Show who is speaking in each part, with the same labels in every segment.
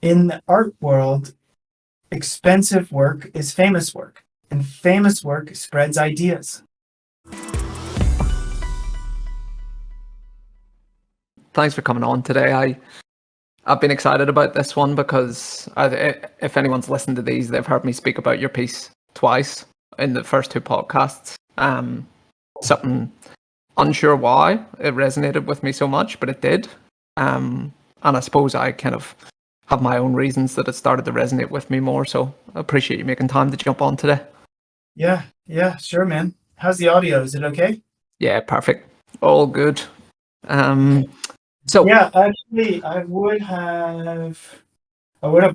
Speaker 1: In the art world, expensive work is famous work, and famous work spreads ideas.
Speaker 2: Thanks for coming on today. I've been excited about this one because if anyone's listened to these, they've heard me speak about your piece twice in the first two podcasts. Something unsure why it resonated with me so much, but it did. And I suppose I kind of have my own reasons that it started to resonate with me more. So I appreciate you making time to jump on today.
Speaker 1: Yeah, sure, man. How's the audio? Is it okay?
Speaker 2: Yeah, perfect. All good. So
Speaker 1: yeah, actually, I would have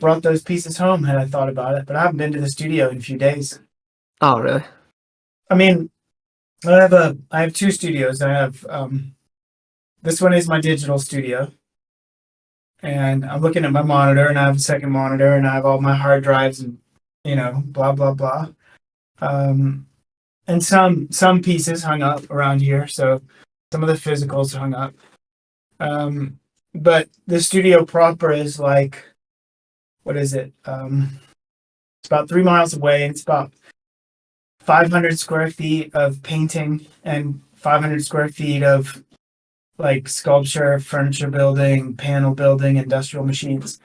Speaker 1: brought those pieces home had I thought about it, but I haven't been to the studio in a few days.
Speaker 2: Oh, really?
Speaker 1: I mean, I have two studios. I have this one is my digital studio, and I'm looking at my monitor, and I have a second monitor, and I have all my hard drives, and blah blah blah. And some pieces hung up around here, so some of the physicals hung up. But the studio proper is like, what is it? It's about 3 miles away, and it's about 500 square feet of painting and 500 square feet of like sculpture, furniture building, panel building, industrial machines.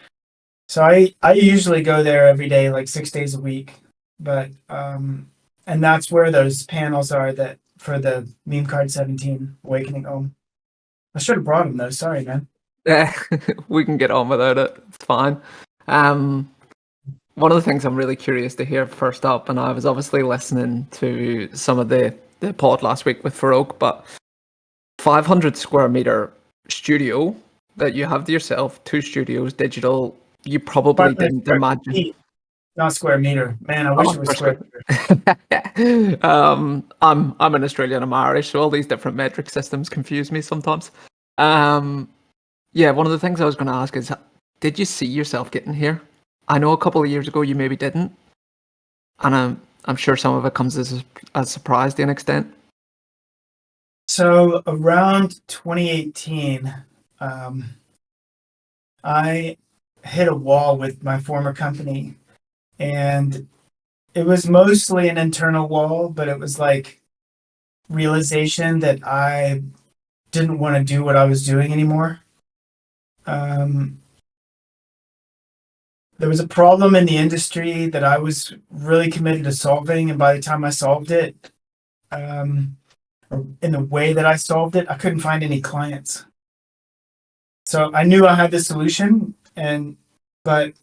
Speaker 1: So I usually go there every day, like 6 days a week. But and that's where those panels are that for the meme card 17 Awakening Home. I should have brought them though. Sorry, man.
Speaker 2: Yeah, we can get on without it. It's fine. One of the things I'm really curious to hear first up, and I was obviously listening to some of the pod last week with Farouk, but 500 square meter studio that you have to yourself, two studios, digital, you probably didn't imagine.
Speaker 1: Feet, not square meter. Man, I wish it was square
Speaker 2: meter. I'm an Australian, I'm Irish, so all these different metric systems confuse me sometimes. Yeah, one of the things I was going to ask is, did you see yourself getting here? I know a couple of years ago you maybe didn't, and I'm sure some of it comes as a surprise to an extent.
Speaker 1: So around 2018, I hit a wall with my former company, and it was mostly an internal wall, but it was like realization that I didn't want to do what I was doing anymore. There was a problem in the industry that I was really committed to solving, and by the time I solved it, or in the way that I solved it, I couldn't find any clients. So I knew I had the solution, but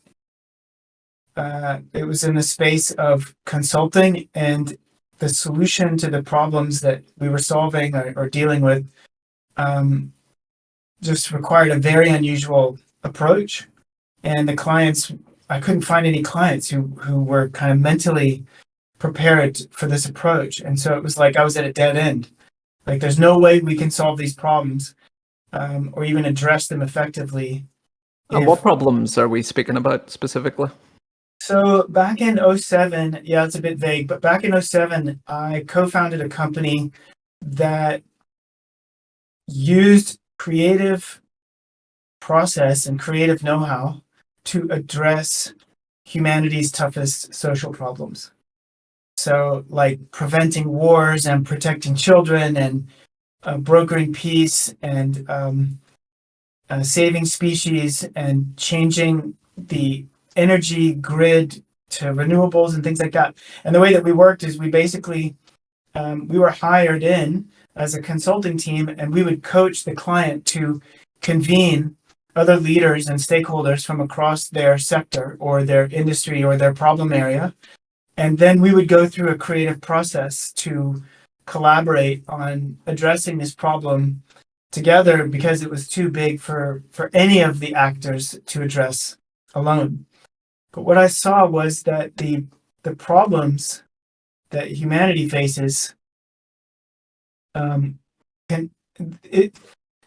Speaker 1: it was in the space of consulting, and the solution to the problems that we were solving or dealing with just required a very unusual approach. And the clients, I couldn't find any clients who were kind of mentally prepared for this approach. And so it was like I was at a dead end. Like there's no way we can solve these problems or even address them effectively.
Speaker 2: And what problems are we speaking about specifically?
Speaker 1: So back in 2007, yeah, it's a bit vague, but back in 2007, I co-founded a company that used creative process and creative know-how to address humanity's toughest social problems. So like preventing wars and protecting children and brokering peace and saving species and changing the energy grid to renewables and things like that. And the way that we worked is we basically, we were hired in as a consulting team, and we would coach the client to convene other leaders and stakeholders from across their sector or their industry or their problem area. And then we would go through a creative process to collaborate on addressing this problem together because it was too big for any of the actors to address alone. But what I saw was that the problems that humanity faces,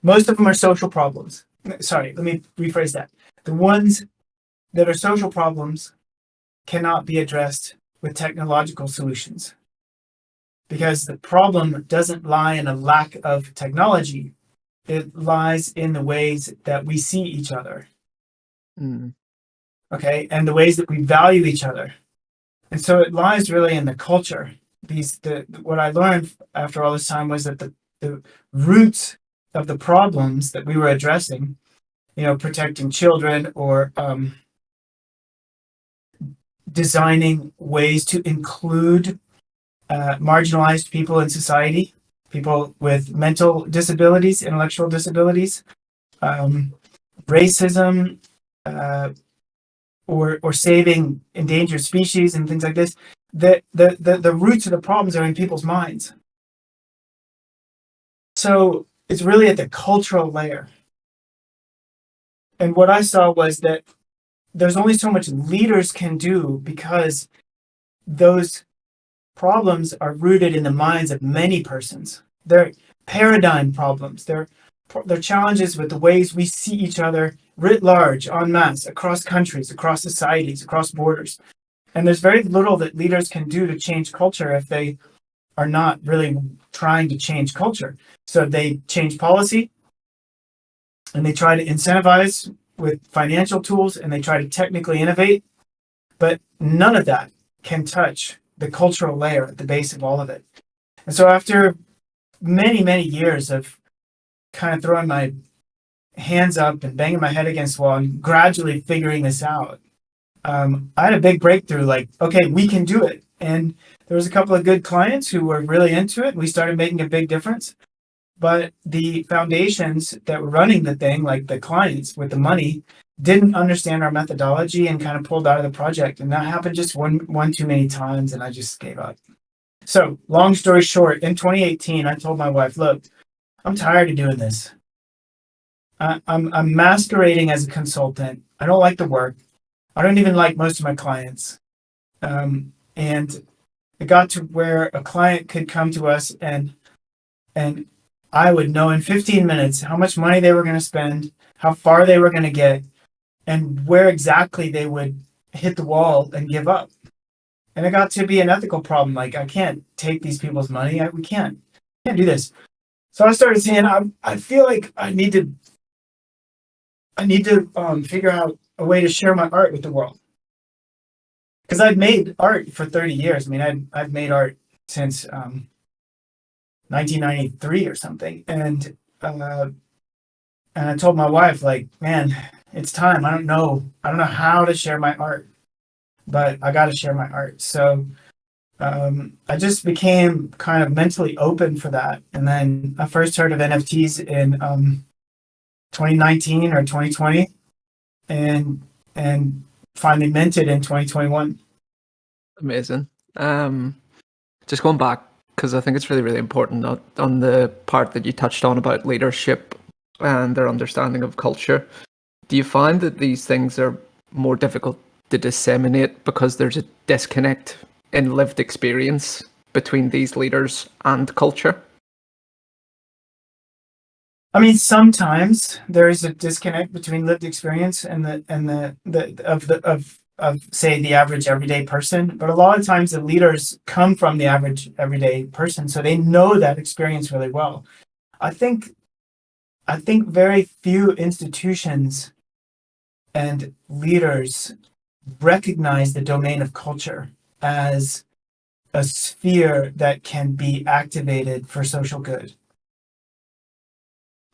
Speaker 1: most of them are social problems. Sorry, let me rephrase that. The ones that are social problems cannot be addressed with technological solutions because the problem doesn't lie in a lack of technology. It lies in the ways that we see each other. okay, and the ways that we value each other. And so it lies really in the culture. What I learned after all this time was that the roots of the problems that we were addressing, protecting children or designing ways to include marginalized people in society, people with mental disabilities, intellectual disabilities, racism, or saving endangered species and things like this. The roots of the problems are in people's minds. So it's really at the cultural layer. And what I saw was that there's only so much leaders can do because those problems are rooted in the minds of many persons. They're paradigm problems. They're challenges with the ways we see each other writ large, en masse, across countries, across societies, across borders. And there's very little that leaders can do to change culture if they are not really trying to change culture. So they change policy, and they try to incentivize with financial tools, and they try to technically innovate, but none of that can touch the cultural layer at the base of all of it. And so after many, many years of kind of throwing my hands up and banging my head against the wall and gradually figuring this out, I had a big breakthrough, like, okay, we can do it. And there was a couple of good clients who were really into it. We started making a big difference. But the foundations that were running the thing, like the clients with the money, didn't understand our methodology and kind of pulled out of the project. And that happened just one too many times, and I just gave up. So long story short, in 2018, I told my wife, look, I'm tired of doing this. I'm masquerading as a consultant. I don't like the work. I don't even like most of my clients. And it got to where a client could come to us and I would know in 15 minutes how much money they were going to spend, how far they were going to get, and where exactly they would hit the wall and give up. And it got to be an ethical problem. Like, I can't take these people's money. We can't do this. So I started saying, I feel like I need to figure out a way to share my art with the world. Because I'd made art for 30 years. I mean, I've made art since 1993 or something. And I told my wife, like, man, it's time. I don't know how to share my art, but I got to share my art. So I just became kind of mentally open for that. And then I first heard of NFTs in 2019 or 2020, and finally minted in 2021.
Speaker 2: Amazing. Just going back, because I think it's really, really important on the part that you touched on about leadership and their understanding of culture. Do you find that these things are more difficult to disseminate because there's a disconnect in lived experience between these leaders and culture?
Speaker 1: I mean, sometimes there is a disconnect between lived experience and say the average everyday person, but a lot of times the leaders come from the average everyday person, so they know that experience really well. I think very few institutions and leaders recognize the domain of culture as a sphere that can be activated for social good.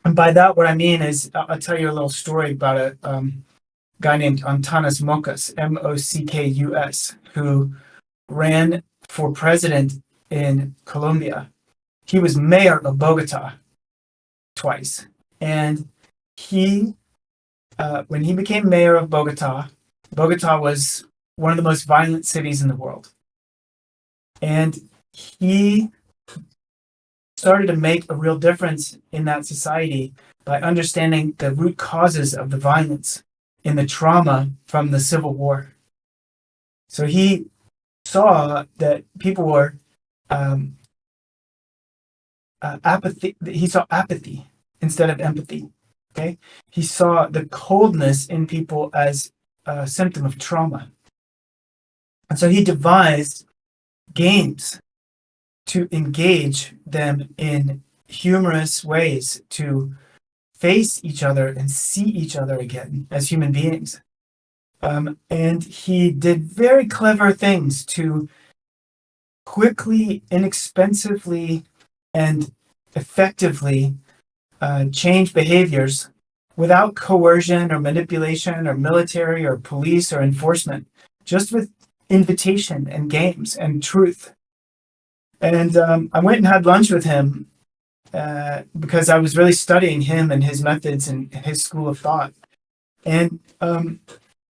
Speaker 1: And by that, what I mean is, I'll tell you a little story about a guy named Antanas Mokas, Mockus, who ran for president in Colombia. He was mayor of Bogota twice. And when he became mayor of Bogota, Bogota was one of the most violent cities in the world. And he started to make a real difference in that society by understanding the root causes of the violence in the trauma from the Civil War. So he saw that people were apathy. He saw apathy instead of empathy. Okay, he saw the coldness in people as a symptom of trauma, and so he devised games to engage them in humorous ways to face each other and see each other again as human beings. And he did very clever things to quickly, inexpensively, and effectively change behaviors without coercion or manipulation or military or police or enforcement, just with invitation and games and truth. And I went and had lunch with him because I was really studying him and his methods and his school of thought. And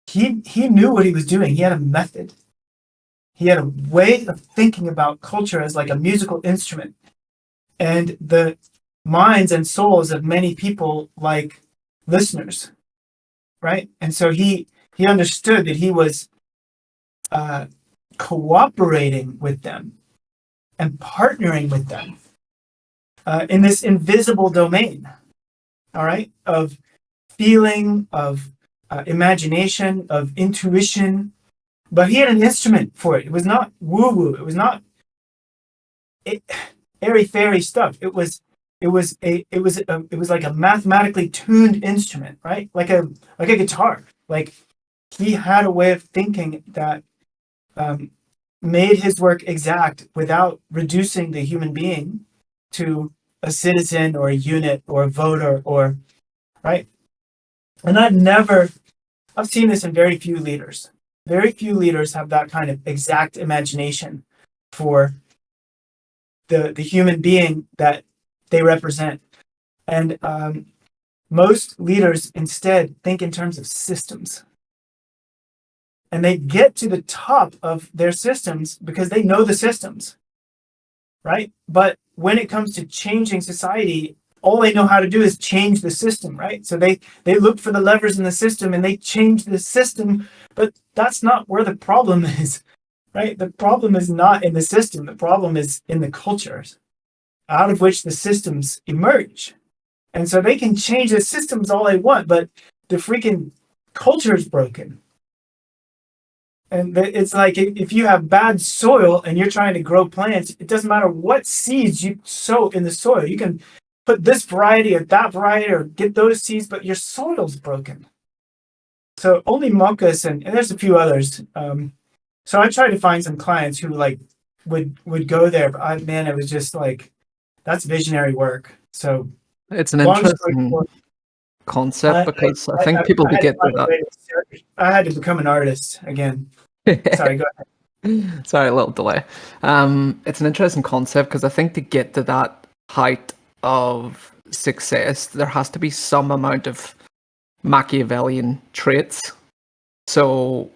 Speaker 1: he knew what he was doing. He had a method. He had a way of thinking about culture as like a musical instrument. And the minds and souls of many people like listeners, right? And so he understood that he was cooperating with them and partnering with them in this invisible domain, all right, of feeling, of imagination, of intuition. But he had an instrument for it. It was not woo woo. It was not airy fairy stuff. It was like a mathematically tuned instrument, right? Like a guitar. Like he had a way of thinking that made his work exact without reducing the human being to a citizen or a unit or a voter or right. And I've seen this in very few leaders. Very few leaders have that kind of exact imagination for the human being that they represent. And most leaders instead think in terms of systems. And they get to the top of their systems because they know the systems, right? But when it comes to changing society, all they know how to do is change the system, right? So they look for the levers in the system and they change the system, but that's not where the problem is, right? The problem is not in the system. The problem is in the cultures out of which the systems emerge. And so they can change the systems all they want, but the freaking culture is broken. And it's like if you have bad soil and you're trying to grow plants, it doesn't matter what seeds you sow in the soil. You can put this variety or that variety or get those seeds, but your soil's broken. So only Mokas and there's a few others. So I tried to find some clients who like would go there, but man, it was just like that's visionary work. So
Speaker 2: it's an interesting concept because I think people to get to that.
Speaker 1: I had to become an artist again. Sorry, go ahead.
Speaker 2: Sorry, a little delay. It's an interesting concept because I think to get to that height of success, there has to be some amount of Machiavellian traits. So,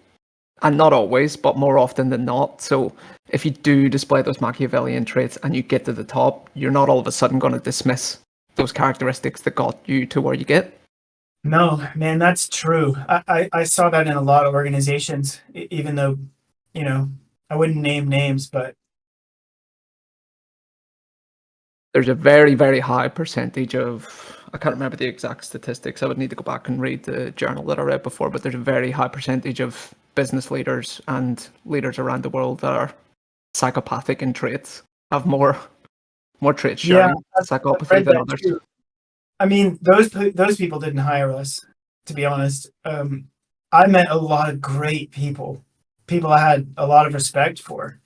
Speaker 2: and not always, but more often than not. So, if you do display those Machiavellian traits and you get to the top, you're not all of a sudden going to dismiss those characteristics that got you to where you get.
Speaker 1: No, man, that's true. I saw that in a lot of organizations, even though, I wouldn't name names, but
Speaker 2: there's a very, very high percentage of, I can't remember the exact statistics. I would need to go back and read the journal that I read before, but there's a very high percentage of business leaders and leaders around the world that are psychopathic in traits, have more traits sharing psychopathy than others. Too.
Speaker 1: I mean, those people didn't hire us, to be honest. I met a lot of great people I had a lot of respect for.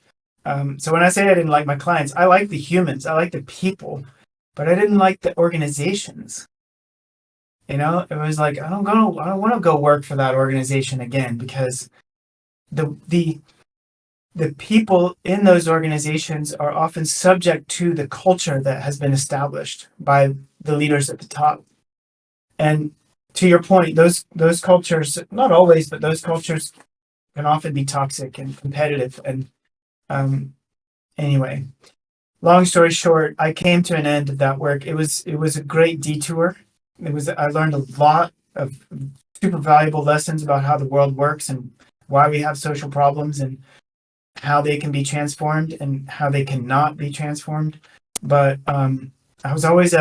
Speaker 1: So when I say I didn't like my clients, I like the humans, I like the people, but I didn't like the organizations. It was like I don't want to go work for that organization again because the people in those organizations are often subject to the culture that has been established by the leaders at the top. And to your point, those cultures, not always, but those cultures can often be toxic and competitive. And anyway, long story short, I came to an end of that work. It was a great detour. I learned a lot of super valuable lessons about how the world works and why we have social problems and how they can be transformed and how they cannot be transformed. But I was always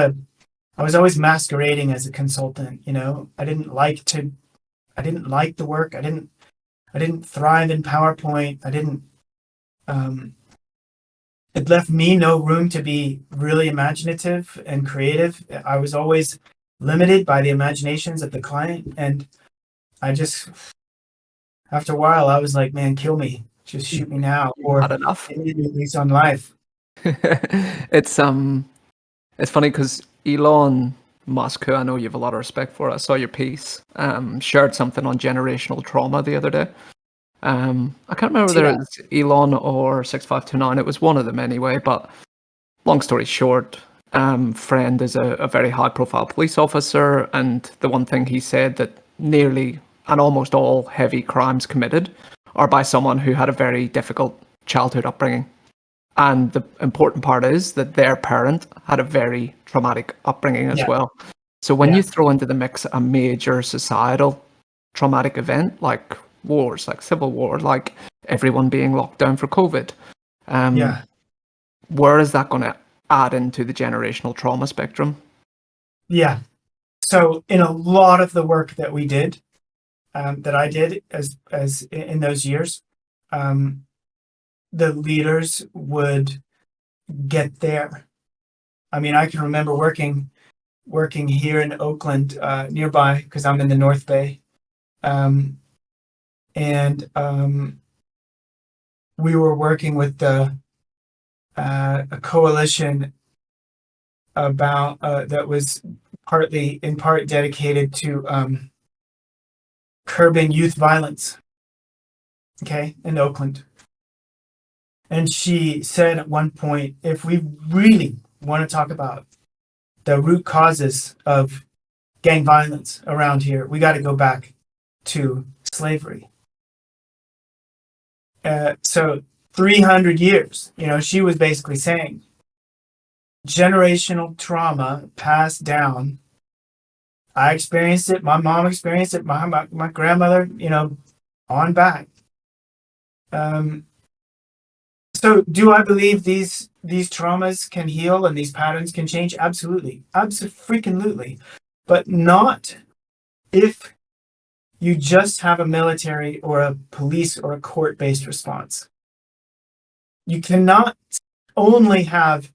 Speaker 1: masquerading as a consultant. I didn't like the work. I didn't thrive in PowerPoint. It left me no room to be really imaginative and creative. I was always limited by the imaginations of the client, and I just after a while, I was like, man, kill me. Just shoot me now,
Speaker 2: You've
Speaker 1: or
Speaker 2: had enough.
Speaker 1: end me lease on life.
Speaker 2: It's it's funny because Elon Musk, who I know you have a lot of respect for, I saw your piece, shared something on generational trauma the other day. I can't remember whether
Speaker 1: Yeah,
Speaker 2: it was Elon or 6529. It was one of them anyway. But long story short, friend is a very high profile police officer, and the one thing he said that nearly and almost all heavy crimes committed are by someone who had a very difficult childhood upbringing. And the important part is that their parent had a very traumatic upbringing as
Speaker 1: yeah,
Speaker 2: well. So when you
Speaker 1: yeah,
Speaker 2: throw into the mix a major societal traumatic event like wars, like civil war, like everyone being locked down for COVID, um,
Speaker 1: yeah,
Speaker 2: where is that going to add into the generational trauma spectrum?
Speaker 1: yeah. So in a lot of the work that we did, that I did as in those years, um, the leaders would get there. I mean, I can remember working here in Oakland, nearby, because I'm in the North Bay, um, and we were working with a coalition about that was partly in part dedicated to curbing youth violence. Okay, in Oakland, and she said at one point, if we really want to talk about the root causes of gang violence around here, we got to go back to slavery. So 300 years, she was basically saying generational trauma passed down. I experienced it. My mom experienced it. My grandmother, on back. Um, so do I believe these traumas can heal and these patterns can change? Absolutely. Absolutely. But not if you just have a military or a police or a court-based response. You cannot only have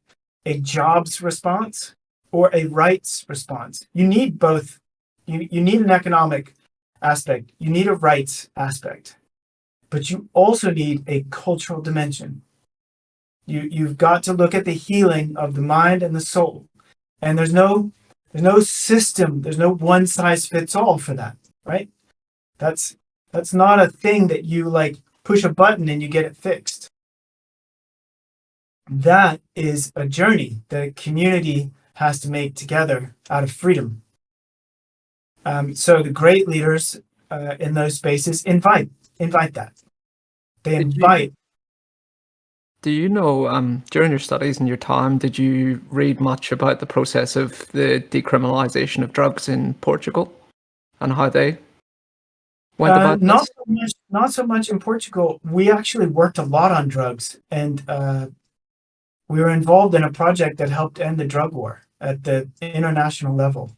Speaker 1: a jobs response or a rights response. You need both. You need an economic aspect, you need a rights aspect, but you also need a cultural dimension. You've got to look at the healing of the mind and the soul. And there's no system, there's no one size fits all for that, right? That's that's not a thing that you like push a button and you get it fixed. That is a journey that a community has to make together out of freedom. So the great leaders in those spaces invite that. They
Speaker 2: Did you
Speaker 1: invite.
Speaker 2: do you know during your studies and your time, did you read much about the process of the decriminalization of drugs in Portugal and how they went about
Speaker 1: Not
Speaker 2: this?
Speaker 1: so much. Not so much in Portugal. We actually worked a lot on drugs, and we were involved in a project that helped end the drug war at the international level.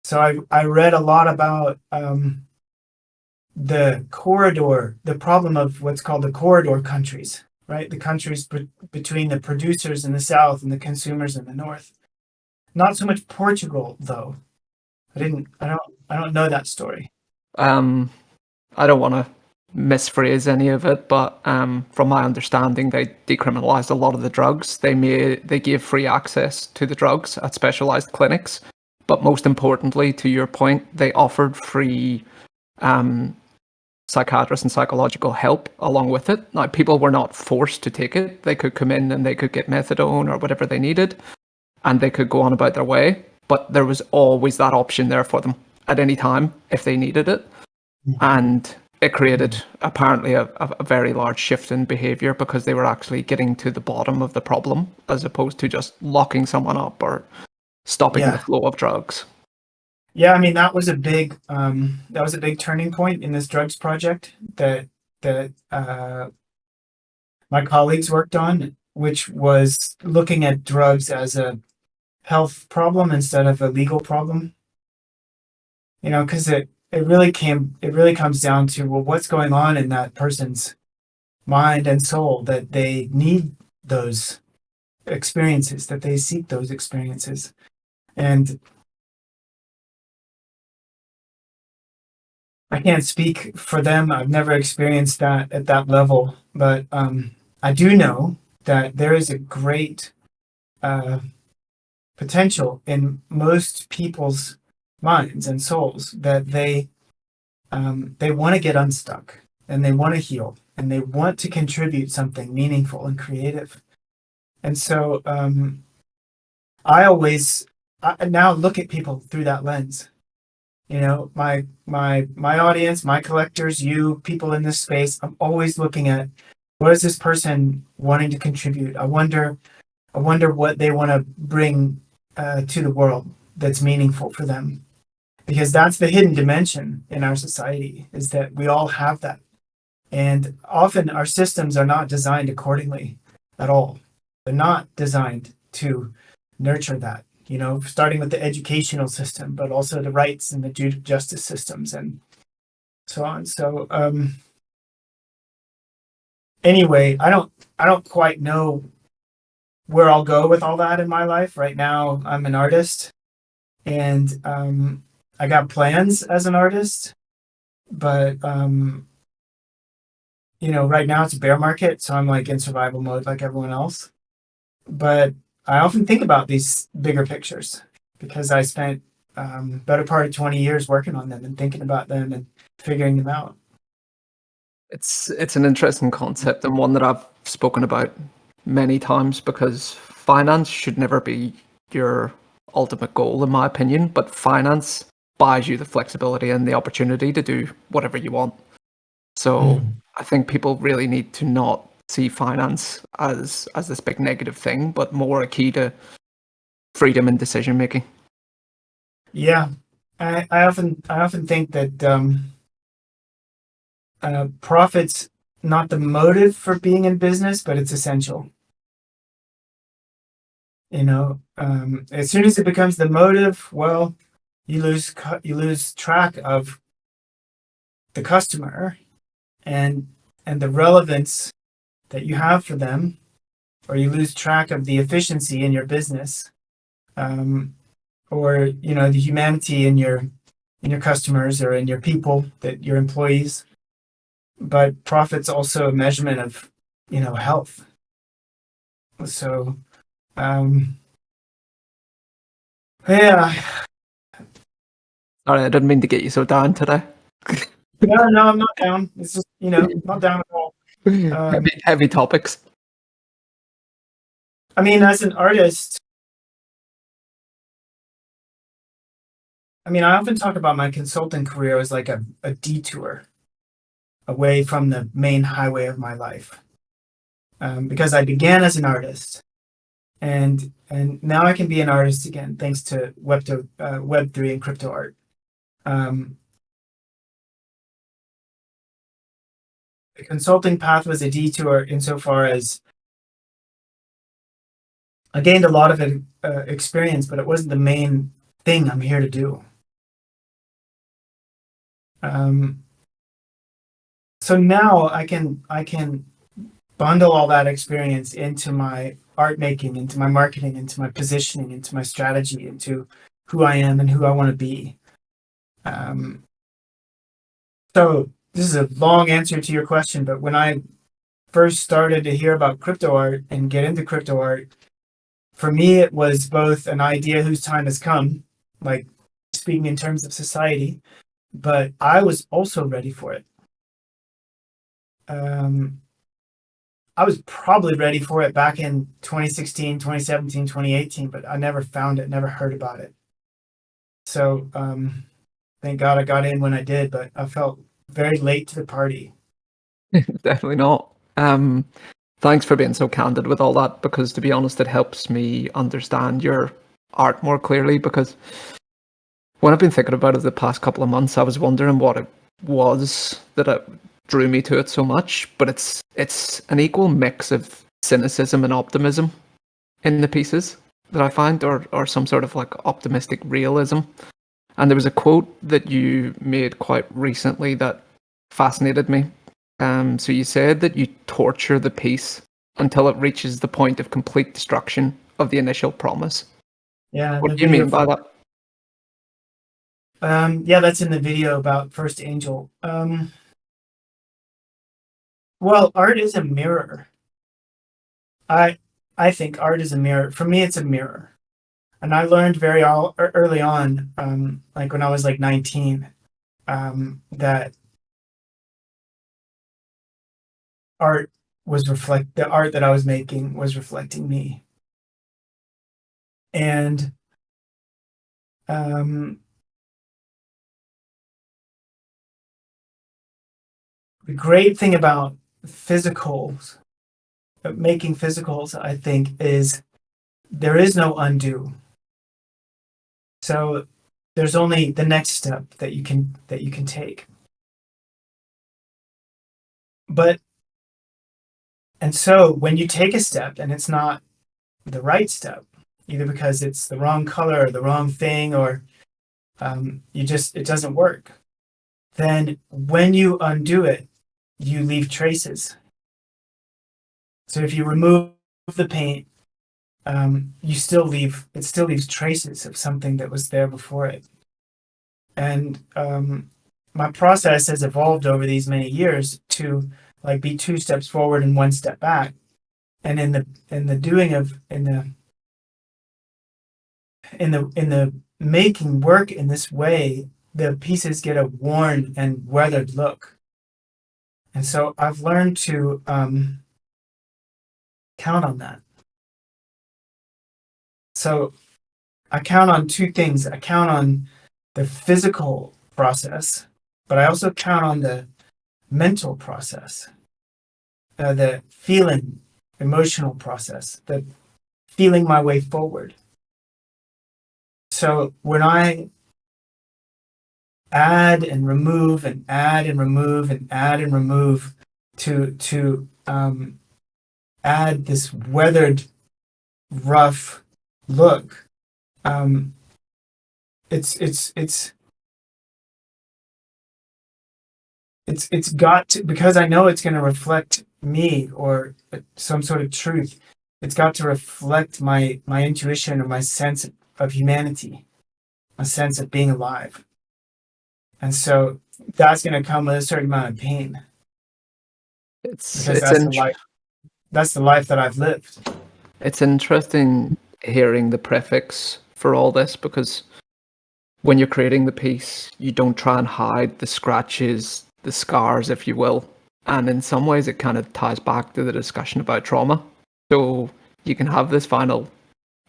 Speaker 1: So I read a lot about the problem of what's called the corridor countries, right? The countries between the producers in the south and the consumers in the north. Not so much Portugal, though. I don't know that story.
Speaker 2: Um, I don't want to misphrase any of it, but from my understanding, they decriminalized a lot of the drugs. They gave free access to the drugs at specialized clinics, but most importantly, to your point, they offered free um, psychiatrist and psychological help along with it. Now, people were not forced to take it. They could come in and they could get methadone or whatever they needed, and they could go on about their way. But there was always that option there for them at any time if they needed it. And it created apparently a very large shift in behavior because they were actually getting to the bottom of the problem as opposed to just locking someone up or stopping the
Speaker 1: Yeah.
Speaker 2: flow of drugs.
Speaker 1: Yeah, I mean that was a big turning point in this drugs project that my colleagues worked on, which was looking at drugs as a health problem instead of a legal problem. Because it really comes down to, well, what's going on in that person's mind and soul that they need those experiences, that they seek those experiences. And I can't speak for them. I've never experienced that at that level, but I do know that there is a great uh, potential in most people's minds and souls that they want to get unstuck and they want to heal and they want to contribute something meaningful and creative. And so I now look at people through that lens. You know, my audience, my collectors, you people in this space. I'm always looking at what is this person wanting to contribute. I wonder what they want to bring to the world that's meaningful for them, because that's the hidden dimension in our society, is that we all have that, and often our systems are not designed accordingly at all. They're not designed to nurture that, you know, starting with the educational system, but also the rights and the justice systems and so on. So anyway, I don't quite know where I'll go with all that in my life. Right now, I'm an artist, and I got plans as an artist, but you know, right now it's a bear market, so I'm like in survival mode like everyone else. But I often think about these bigger pictures because I spent better part of 20 years working on them and thinking about them and figuring them out.
Speaker 2: It's an interesting concept and one that I've spoken about many times, because finance should never be your ultimate goal, in my opinion, but finance buys you the flexibility and the opportunity to do whatever you want. So I think people really need to not see finance as this big negative thing, but more a key to freedom and decision making.
Speaker 1: Yeah, I often think that profit's not the motive for being in business, but it's essential. You know, as soon as it becomes the motive, well, you lose track of the customer and the relevance that you have for them, or you lose track of the efficiency in your business, or you know, the humanity in your customers or in your people, that your employees. But profit's also a measurement of, you know, health. So um yeah.
Speaker 2: Sorry, I didn't mean to get you so down today.
Speaker 1: No, I'm not down. It's just, you know, not down at all.
Speaker 2: Heavy topics.
Speaker 1: I mean, as an artist, I mean, I often talk about my consulting career as like a detour away from the main highway of my life, because I began as an artist, and now I can be an artist again thanks to Web3 and crypto art. Um, the consulting path was a detour insofar as I gained a lot of experience, but it wasn't the main thing I'm here to do. Um, so now I can bundle all that experience into my art making, into my marketing, into my positioning, into my strategy, into who I am and who I want to be. Um, so this is a long answer to your question, but when I first started to hear about crypto art and get into crypto art, for me it was both an idea whose time has come, like speaking in terms of society, but I was also ready for it. I was probably ready for it back in 2016, 2017, 2018, but I never found it, never heard about it. So thank God I got in when I did, but I felt very late to the party.
Speaker 2: Definitely not. Thanks for being so candid with all that, because to be honest, it helps me understand your art more clearly. Because when I've been thinking about it the past couple of months, I was wondering what it was that drew me to it so much. But it's an equal mix of cynicism and optimism in the pieces that I find, or some sort of like optimistic realism. And there was a quote that you made quite recently that fascinated me. So you said that you torture the piece until it reaches the point of complete destruction of the initial promise.
Speaker 1: Yeah,
Speaker 2: What
Speaker 1: the
Speaker 2: do you
Speaker 1: video
Speaker 2: mean by
Speaker 1: for
Speaker 2: that?
Speaker 1: Yeah, that's in the video about First Angel. Well, art is a mirror. I I think art is a mirror. For me, it's a mirror. And I learned early on, like when I was like 19, that art the art that I was making was reflecting me. And um, the great thing about physicals, making physicals, I think, is there is no undo. So there's only the next step that you can take. But and so when you take a step and it's not the right step, either because it's the wrong color or the wrong thing, or it doesn't work, then when you undo it, you leave traces. So if you remove the paint, it still leaves traces of something that was there before it. And my process has evolved over these many years to like be two steps forward and one step back. And in the doing of in the making work in this way, the pieces get a worn and weathered look. And so I've learned to count on that. So I count on two things. I count on the physical process, but I also count on the mental process, the feeling, emotional process, the feeling my way forward. So when I add and remove and add and remove and add and remove to add this weathered, rough look, um, it's it's got to, because I know it's going to reflect me or some sort of truth. It's got to reflect my intuition or my sense of humanity, a sense of being alive. And so that's going to come with a certain amount of pain
Speaker 2: It's
Speaker 1: because
Speaker 2: it's in,
Speaker 1: that's the life that I've lived.
Speaker 2: it's interesting hearing the prefix for all this, because when you're creating the piece, you don't try and hide the scratches, the scars, if you will. And in some ways, it kind of ties back to the discussion about trauma. So you can have this final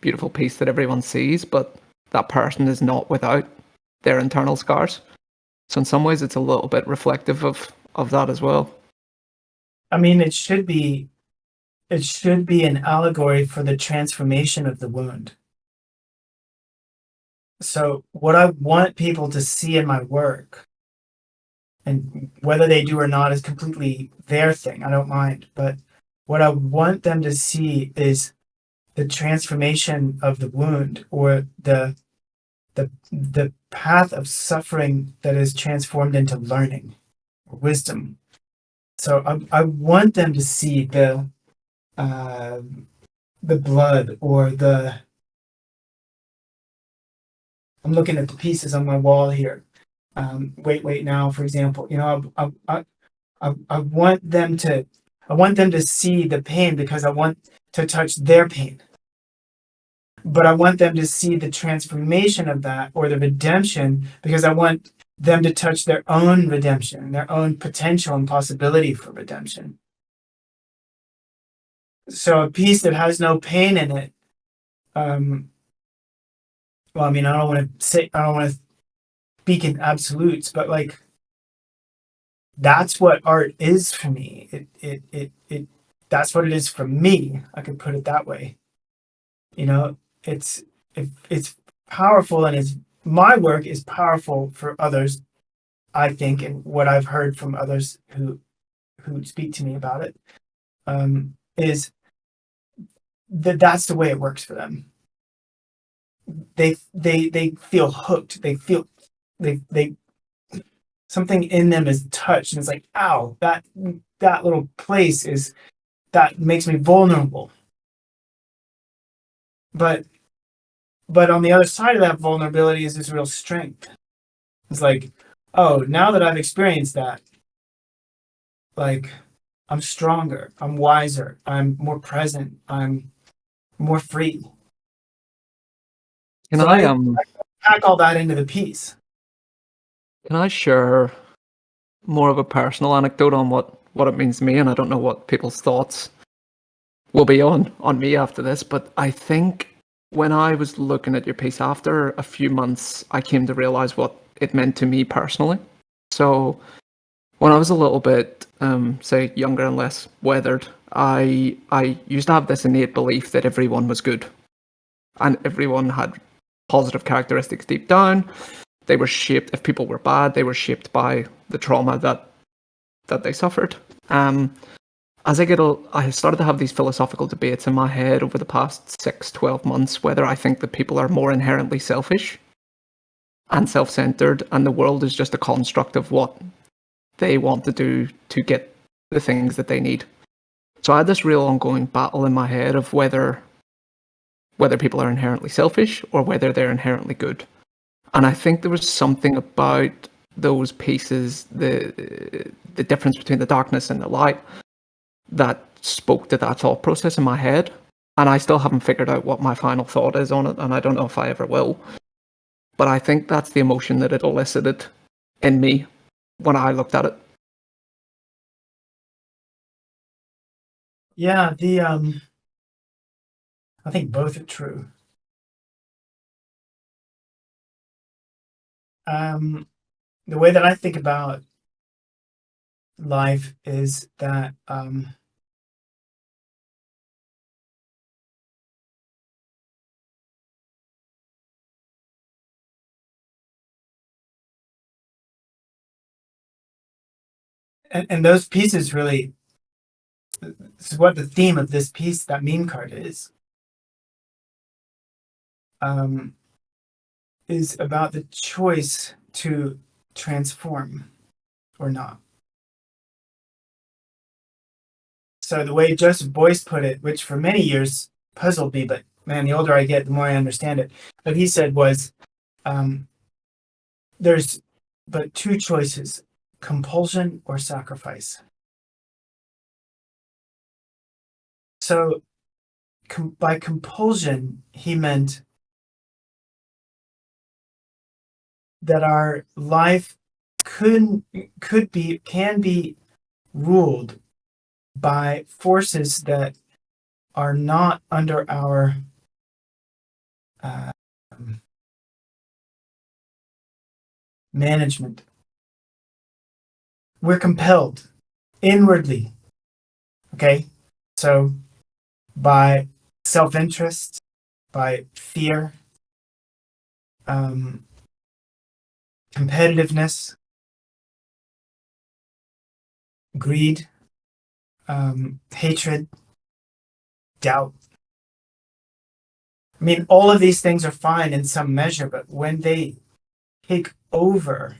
Speaker 2: beautiful piece that everyone sees, but that person is not without their internal scars. So in some ways, it's a little bit reflective of that as well.
Speaker 1: I mean, it should be an allegory for the transformation of the wound. So what I want people to see in my work, and whether they do or not is completely their thing, I don't mind, but what I want them to see is the transformation of the wound, or the path of suffering that is transformed into learning or wisdom. So I want them to see uh, the blood, or the I'm looking at the pieces on my wall here. Wait now, for example, I want them to see the pain because I want to touch their pain. But I want them to see the transformation of that, or the redemption, because I want them to touch their own redemption, their own potential and possibility for redemption. So a piece that has no pain in it, well, I mean, I don't want to speak in absolutes, but like that's what art is for me. That's what it is for me. I could put it that way. You know, it's it's powerful, and it's my work is powerful for others, I think, and what I've heard from others who speak to me about it, is that that's the way it works for them. They feel hooked. They something in them is touched, and it's like, ow, that little place is that makes me vulnerable. But on the other side of that vulnerability is this real strength. It's like, oh, now that I've experienced that, like, I'm stronger, I'm wiser, I'm more present, I'm more free.
Speaker 2: Can
Speaker 1: So
Speaker 2: I
Speaker 1: I pack all that into the piece.
Speaker 2: can I share more of a personal anecdote on what it means to me? And I don't know what people's thoughts will be on me after this, but I think when I was looking at your piece after a few months, I came to realize what it meant to me personally. So when I was a little bit, say, younger and less weathered, I used to have this innate belief that everyone was good and everyone had positive characteristics deep down. They were shaped. If people were bad, they were shaped by the trauma that they suffered. As I started to have these philosophical debates in my head over the past 6, 12 months, whether I think that people are more inherently selfish and self-centered, and the world is just a construct of what they want to do to get the things that they need. So I had this real ongoing battle in my head of whether people are inherently selfish or whether they're inherently good. And I think there was something about those pieces, the difference between the darkness and the light, that spoke to that thought process in my head. And I still haven't figured out what my final thought is on it, and I don't know if I ever will. But I think that's the emotion that it elicited in me when I looked at it.
Speaker 1: Yeah, I think both are true. Um, the way that I think about life is that and those pieces really, this is what the theme of this piece, that meme card um, is about the choice to transform or not. So the way Joseph Boyce put it, which for many years puzzled me, but man, the older I get, the more I understand it. What he said was, um, there's but two choices: compulsion or sacrifice. So by compulsion, he meant that our life can be ruled by forces that are not under our uh, management. We're compelled inwardly. Okay, so by self-interest, by fear, um, competitiveness, greed, hatred, doubt. I mean, all of these things are fine in some measure, but when they take over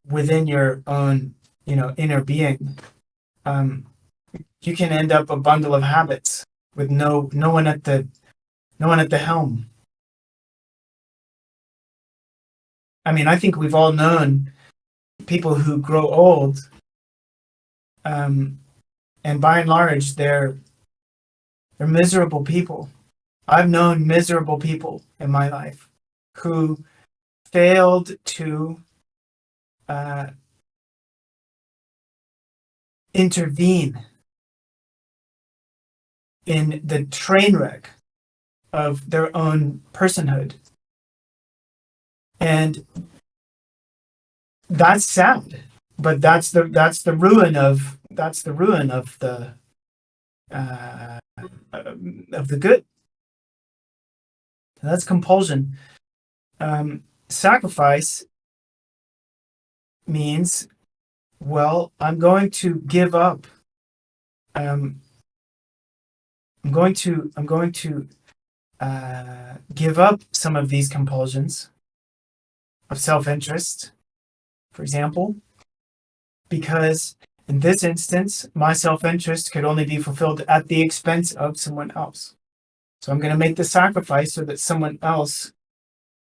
Speaker 1: within your own, inner being, um, you can end up a bundle of habits with no one at the helm. I mean, I think we've all known people who grow old, and by and large, they're miserable people. I've known miserable people in my life who failed to uh, intervene in the train wreck of their own personhood, and that's sad. But that's the ruin uh, of the good. That's compulsion. Sacrifice means, well, I'm going to give up. Um, I'm going to give up some of these compulsions of self-interest, for example, because in this instance, my self-interest could only be fulfilled at the expense of someone else. So I'm going to make the sacrifice so that someone else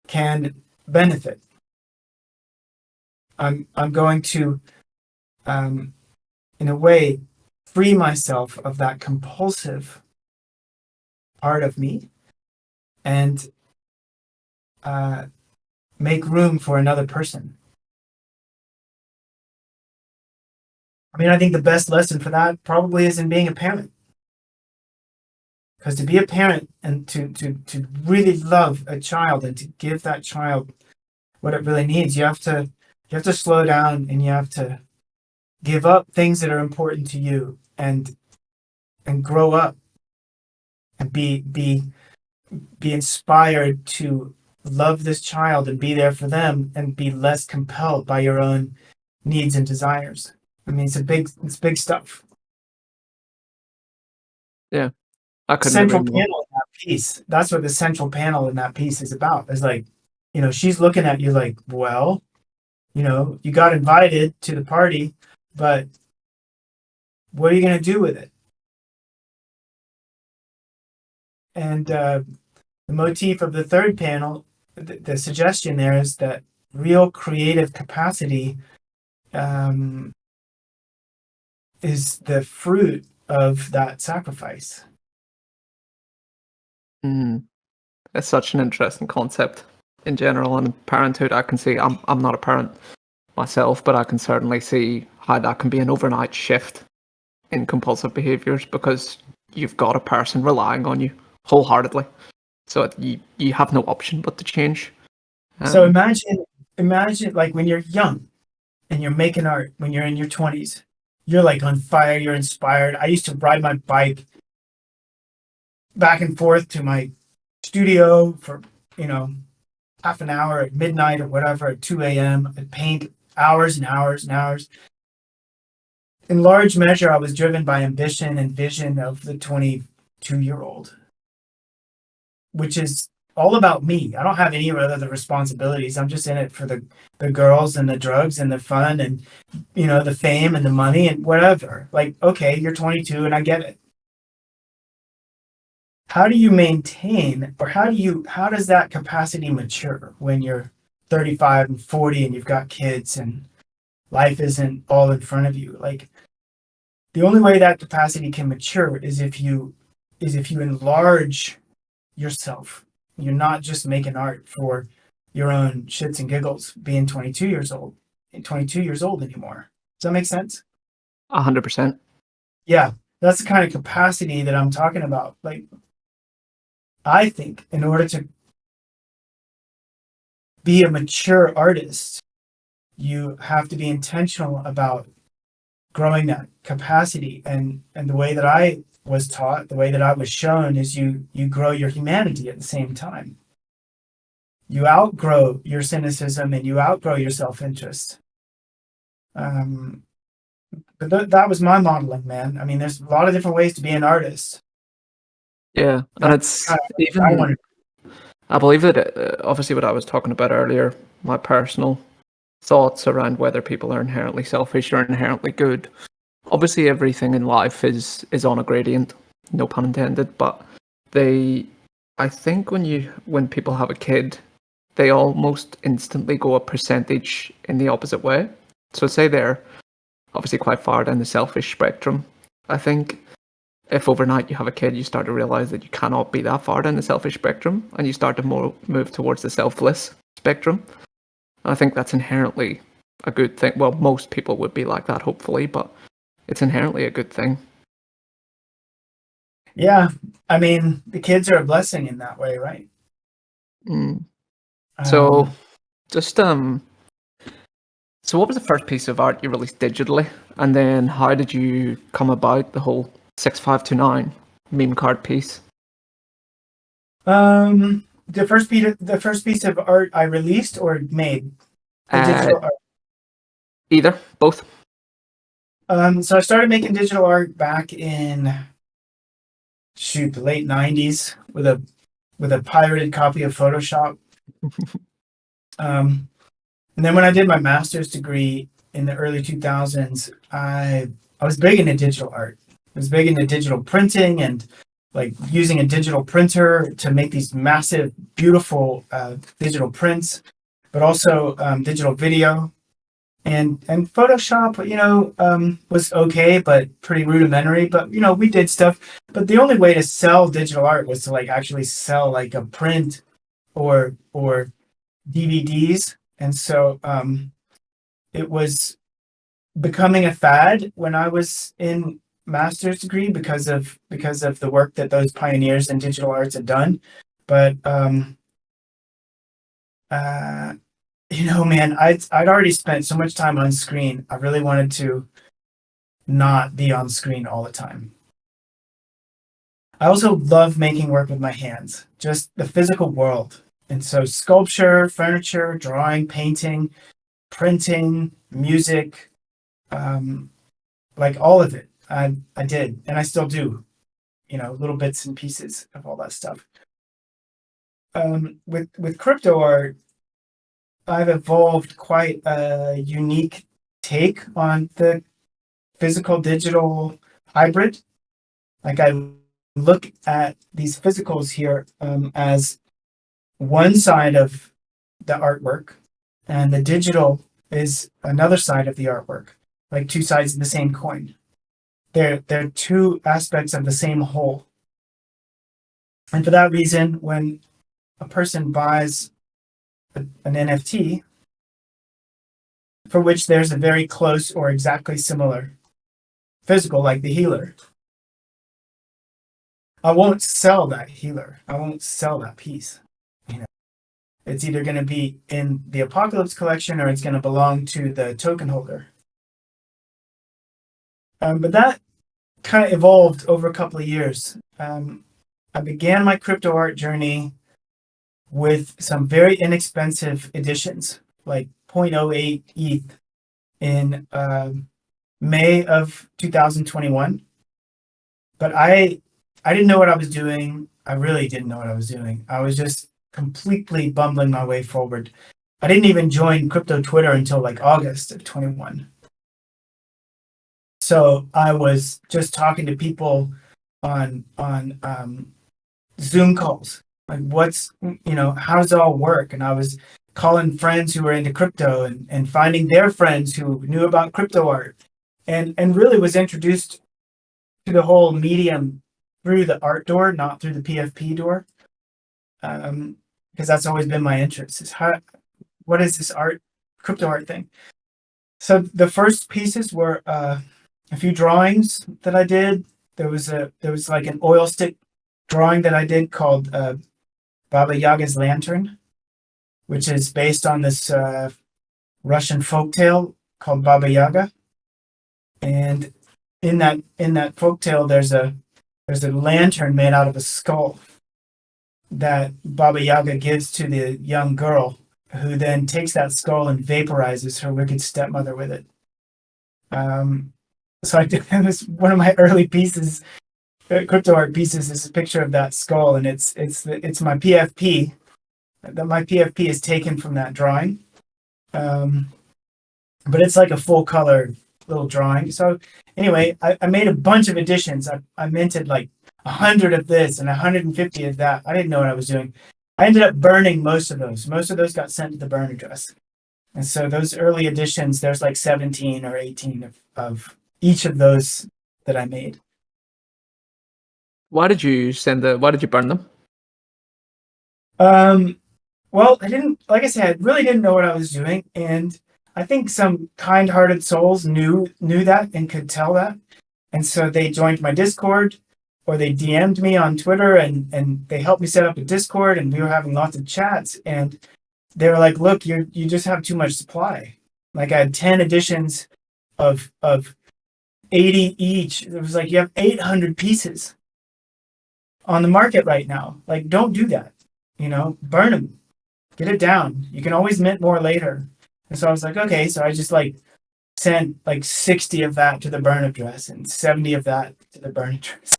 Speaker 1: can benefit. I'm going to, in a way, free myself of that compulsive part of me and make room for another person. I mean, I think the best lesson for that probably is in being a parent. Because to be a parent and to really love a child and to give that child what it really needs, you have to slow down and you have to give up things that are important to you and grow up and be inspired to love this child and be there for them and be less compelled by your own needs and desires. I mean, it's big stuff.
Speaker 2: Yeah, I couldn't agree
Speaker 1: Central
Speaker 2: more.
Speaker 1: panel in that piece. That's what the central panel in that piece is about. It's like, she's looking at you like, well, you got invited to the party, but what are you going to do with it? And the motif of the third panel, the suggestion there is that real creative capacity is the fruit of that sacrifice.
Speaker 2: It's such an interesting concept in general, and parenthood. I can see. I'm not a parent myself, but I can certainly see how that can be an overnight shift in compulsive behaviors because you've got a person relying on you wholeheartedly. So you have no option but to change.
Speaker 1: So imagine like when you're young and you're making art, when you're in your 20s, you're like on fire, you're inspired. I used to ride my bike back and forth to my studio for, half an hour at midnight or whatever at 2 a.m. I'd paint hours and hours and hours. In large measure, I was driven by ambition and vision of the 22-year-old, which is all about me. I don't have any other responsibilities. I'm just in it for the girls and the drugs and the fun and, the fame and the money and whatever. Like, okay, you're 22 and I get it. How do you maintain, or how does that capacity mature when you're 35 and 40 and you've got kids and life isn't all in front of you? Like, the only way that capacity can mature is if you enlarge yourself. You're not just making art for your own shits and giggles being 22 years old anymore. Does that make sense?
Speaker 2: 100%.
Speaker 1: Yeah, that's the kind of capacity that I'm talking about. Like, I think in order to be a mature artist, you have to be intentional about growing that capacity. And the way that I was taught, the way that I was shown is you grow your humanity at the same time. You outgrow your cynicism and you outgrow your self-interest. But that was my modeling, man. I mean, there's a lot of different ways to be an artist.
Speaker 2: Yeah, and it's even. I believe that obviously what I was talking about earlier, my personal thoughts around whether people are inherently selfish or inherently good. Obviously, everything in life is on a gradient, no pun intended. But I think when people have a kid, they almost instantly go a percentage in the opposite way. So say they're obviously quite far down the selfish spectrum. I think if overnight you have a kid, you start to realize that you cannot be that far down the selfish spectrum, and you start to move towards the selfless spectrum. And I think that's inherently a good thing. Well, most people would be like that, hopefully, but it's inherently a good thing.
Speaker 1: Yeah, I mean, the kids are a blessing in that way, right?
Speaker 2: So, just so what was the first piece of art you released digitally, and then how did you come about the whole 6529 meme card piece?
Speaker 1: The first piece of art I released or made, the digital art.
Speaker 2: Either, both.
Speaker 1: So I started making digital art back in the late 90s with a pirated copy of Photoshop. And then when I did my master's degree in the early 2000s, I was big into digital art. I was big into digital printing and like using a digital printer to make these massive, beautiful digital prints, but also digital video. and Photoshop, was okay, but pretty rudimentary. But we did stuff. But the only way to sell digital art was to like actually sell like a print or DVDs, and so it was becoming a fad when I was in master's degree because of the work that those pioneers in digital arts had done. But uh, man, I'd already spent so much time on screen. I really wanted to not be on screen all the time. I also love making work with my hands, just the physical world. And so sculpture, furniture, drawing, painting, printing, music, like all of it. I did, and I still do, little bits and pieces of all that stuff. With crypto art, I've evolved quite a unique take on the physical digital hybrid. Like I look at these physicals here as one side of the artwork, and the digital is another side of the artwork, like two sides of the same coin. They're two aspects of the same whole. And for that reason, when a person buys an NFT, for which there's a very close or exactly similar physical, like the healer, I won't sell that healer. I won't sell that piece. It's either going to be in the Apocalypse collection or it's going to belong to the token holder. But that kind of evolved over a couple of years. I began my crypto art journey with some very inexpensive editions, like 0.08 ETH in May of 2021. But I didn't know what I was doing. I really didn't know what I was doing. I was just completely bumbling my way forward. I didn't even join crypto Twitter until like August of 21. So I was just talking to people on Zoom calls, like how does it all work? And I was calling friends who were into crypto and finding their friends who knew about crypto art, and really was introduced to the whole medium through the art door, not through the PFP door. Because that's always been my interest, is what is this crypto art thing? So the first pieces were a few drawings that I did. There was like an oil stick drawing that I did called Baba Yaga's Lantern, which is based on this Russian folktale called Baba Yaga. And in that folktale, there's a lantern made out of a skull that Baba Yaga gives to the young girl, who then takes that skull and vaporizes her wicked stepmother with it. So it was one of my early pieces, crypto art pieces, is a picture of that skull, and it's my PFP. My PFP is taken from that drawing, but it's like a full color little drawing. So anyway, I made a bunch of editions. I minted like 100 of this and 150 of that. I didn't know what I was doing. I ended up burning most of those. Most of those got sent to the burn address. And so those early editions, there's like 17 or 18 of each of those that I made.
Speaker 2: Why did you burn them?
Speaker 1: Well, I didn't, like I said, I really didn't know what I was doing. And I think some kind-hearted souls knew that and could tell that. And so they joined my Discord, or they DM'd me on Twitter, and they helped me set up a Discord, and we were having lots of chats. And they were like, look, you just have too much supply. Like I had 10 editions of 80 each. It was like, you have 800 pieces on the market right now. Like, don't do that. Burn them, get it down. You can always mint more later. And so I was like, okay. So I just like sent like 60 of that to the burn address and 70 of that to the burn address.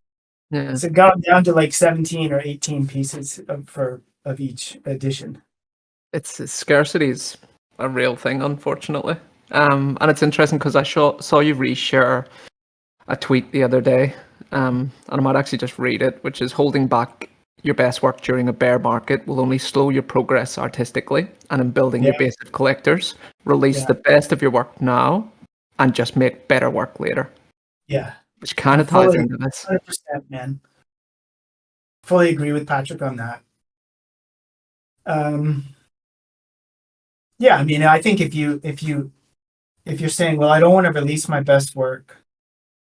Speaker 2: Yeah.
Speaker 1: So it got down to like 17 or 18 pieces of each edition.
Speaker 2: It's scarcity is a real thing, unfortunately. And it's interesting because I saw you reshare a tweet the other day, and I might actually just read it, which is holding back your best work during a bear market will only slow your progress artistically, and in building
Speaker 1: Yeah,
Speaker 2: your base of collectors, release
Speaker 1: yeah,
Speaker 2: the best of your work now and just make better work later,
Speaker 1: yeah.
Speaker 2: which kind
Speaker 1: I
Speaker 2: of ties
Speaker 1: fully,
Speaker 2: into this.
Speaker 1: 100%, man. Fully agree with Patrick on that. Um, yeah, I mean, I think if you're saying, well, I don't want to release my best work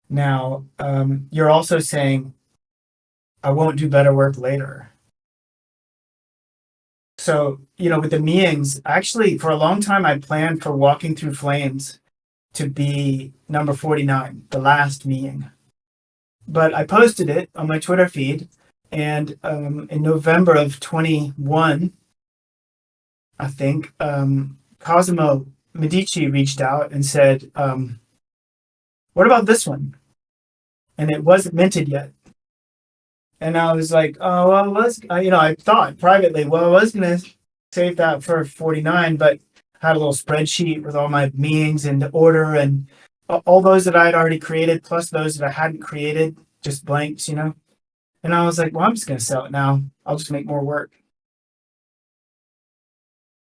Speaker 1: now, you're also saying I won't do better work later. So, with the Meeings, actually, for a long time, I planned for Walking Through Flames to be number 49, the last Meeing. But I posted it on my Twitter feed, and in November of 21, I think, Cosimo Medici reached out and said, what about this one? And it wasn't minted yet. And I was like, oh, well, I thought privately, well, I was going to save that for 49, but I had a little spreadsheet with all my meetings and order and all those that I had already created, plus those that I hadn't created, just blanks. And I was like, well, I'm just going to sell it now. I'll just make more work.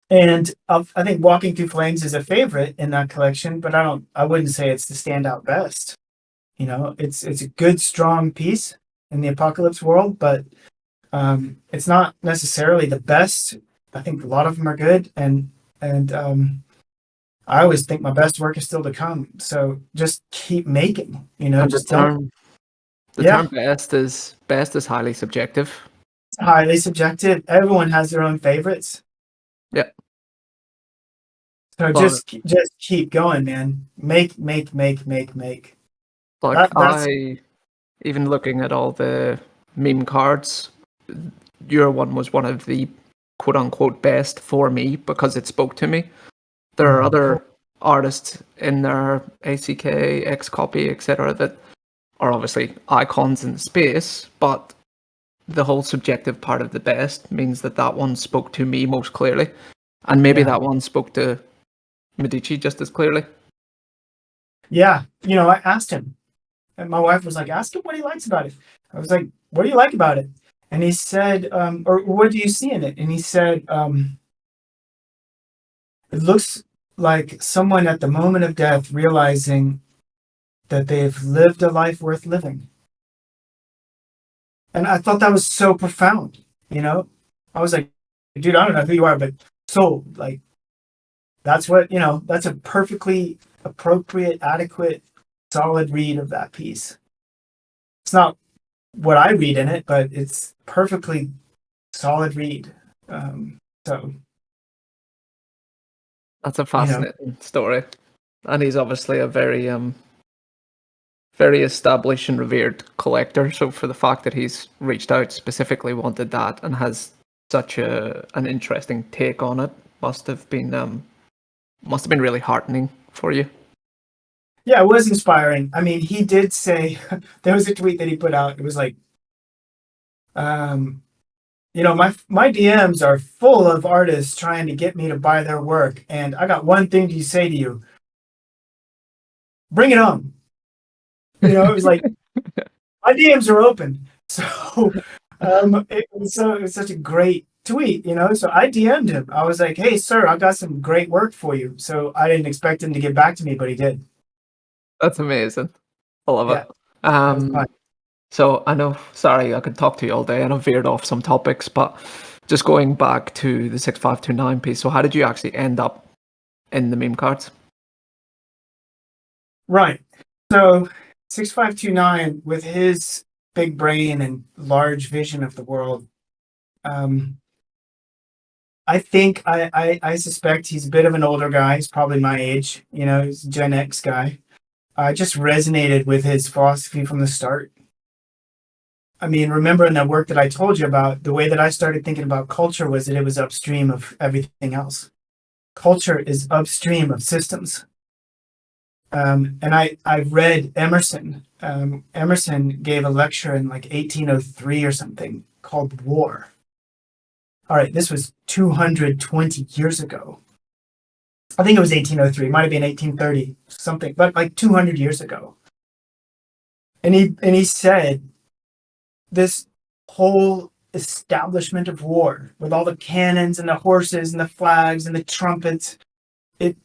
Speaker 1: And I think Walking Through Flames is a favorite in that collection, but I wouldn't say it's the standout best. It's a good, strong piece in the apocalypse world, but it's not necessarily the best. I think a lot of them are good, and I always think my best work is still to come. So just keep making.
Speaker 2: And
Speaker 1: Just don't.
Speaker 2: the
Speaker 1: Yeah,
Speaker 2: term best is highly subjective.
Speaker 1: it's highly subjective. Everyone has their own favorites.
Speaker 2: Yeah.
Speaker 1: So
Speaker 2: But
Speaker 1: just keep going, man. Make, make, make, make, make.
Speaker 2: like
Speaker 1: That's
Speaker 2: even looking at all the meme cards, your one was one of the quote unquote best for me because it spoke to me. There are
Speaker 1: cool.
Speaker 2: other artists in there, ACK, Xcopy, etc., that are obviously icons in space, but the whole subjective part of the best means that one spoke to me most clearly. And maybe
Speaker 1: Yeah.
Speaker 2: that one spoke to Medici just as clearly.
Speaker 1: Yeah. I asked him, and my wife was like, ask him what he likes about it. I was like, what do you like about it? And he said, or what do you see in it? And he said, it looks like someone at the moment of death realizing that they've lived a life worth living. And I thought that was so profound. I was like, dude, I don't know who you are, but sold. Like, that's a perfectly appropriate, adequate, solid read of that piece. It's not what I read in it, but it's perfectly solid read. So,
Speaker 2: That's a
Speaker 1: you know,
Speaker 2: fascinating story. And he's obviously a very established and revered collector. So for the fact that he's reached out, specifically wanted that, and has such an interesting take on it, must have been really heartening for you.
Speaker 1: yeah, it was inspiring. I mean, he did say there was a tweet that he put out. It was like, my DMs are full of artists trying to get me to buy their work, and I got one thing to say to you: bring it on. It was like my DMs are open. So, it was such a great tweet. So I DM'd him. I was like, hey, sir, I got some great work for you. So I didn't expect him to get back to me, but he did.
Speaker 2: That's amazing. I love
Speaker 1: Yeah,
Speaker 2: it.
Speaker 1: that was fun.
Speaker 2: So I know, sorry, I could talk to you all day and I've veered off some topics, but just going back to the 6529 piece. So how did you actually end up in the meme cards?
Speaker 1: Right. So 6529, with his big brain and large vision of the world, I think I suspect he's a bit of an older guy. He's probably my age. He's a Gen X guy. I just resonated with his philosophy from the start. I mean, remember in that work that I told you about, the way that I started thinking about culture was that it was upstream of everything else. Culture is upstream of systems. And I read Emerson. Emerson gave a lecture in like 1803 or something called War. All right, this was 220 years ago. I think it was 1803. It might have been 1830, something, but like 200 years ago. And he said this whole establishment of war with all the cannons and the horses and the flags and the trumpets. It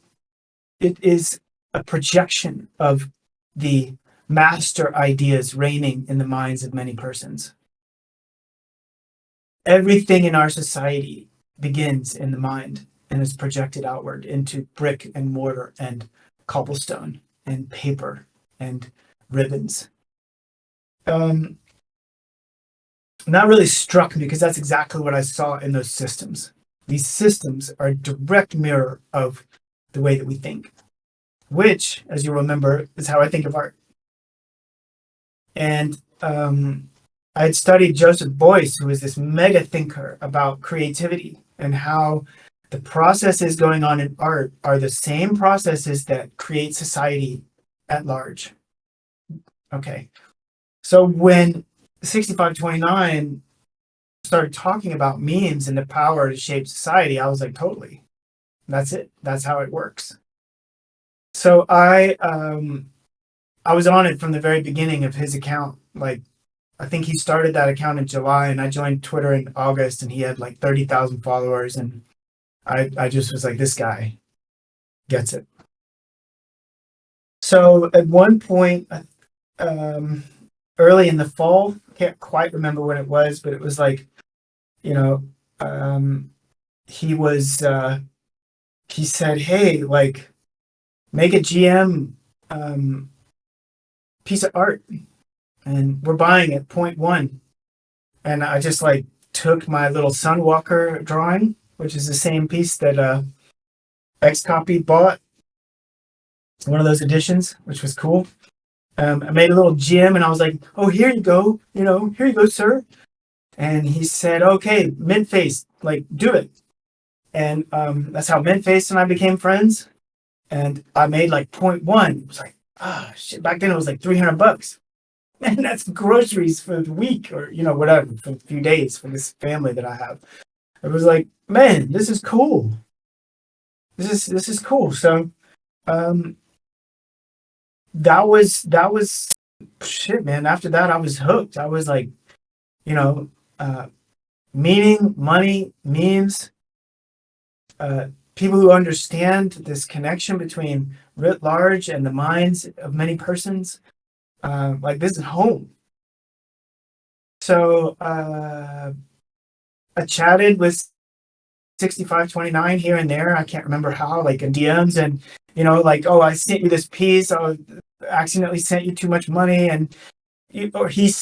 Speaker 1: is a projection of the master ideas reigning in the minds of many persons. Everything in our society begins in the mind and is projected outward into brick and mortar and cobblestone and paper and ribbons. And that really struck me because that's exactly what I saw in those systems. These systems are a direct mirror of the way that we think, which, as you remember, is how I think of art. And I had studied Joseph Beuys, who was this mega thinker about creativity and how the processes going on in art are the same processes that create society at large. Okay. So when 6529 started talking about memes and the power to shape society, I was like, totally. That's it. That's how it works. So I was on it from the very beginning of his account. Like, I think he started that account in July, and I joined Twitter in August, and he had like 30,000 followers, and I just was like, this guy gets it. So at one point, early in the fall, can't quite remember when it was, but it was like, you know, he said, hey, like, make a GM piece of art, and we're buying it 0.1. And I just like took my little Sunwalker drawing, which is the same piece that Xcopy bought, one of those editions, which was cool. I made a little GM, and I was like, oh, here you go, here you go, sir. And he said, okay, Mintface, like, do it. And that's how Mintface and I became friends. And I made like 0.1. It was like, shit, back then it was like $300. And that's groceries for the week, or, whatever, for a few days for this family that I have. It was like, man, this is cool. This is cool. So that was shit, man. After that, I was hooked. I was like, meaning, money, memes, people who understand this connection between writ large and the minds of many persons. Like, this is home. So I chatted with 6529 here and there. I can't remember how, like in DMs, and like, oh, I sent you this piece. I accidentally sent you too much money, and he thought he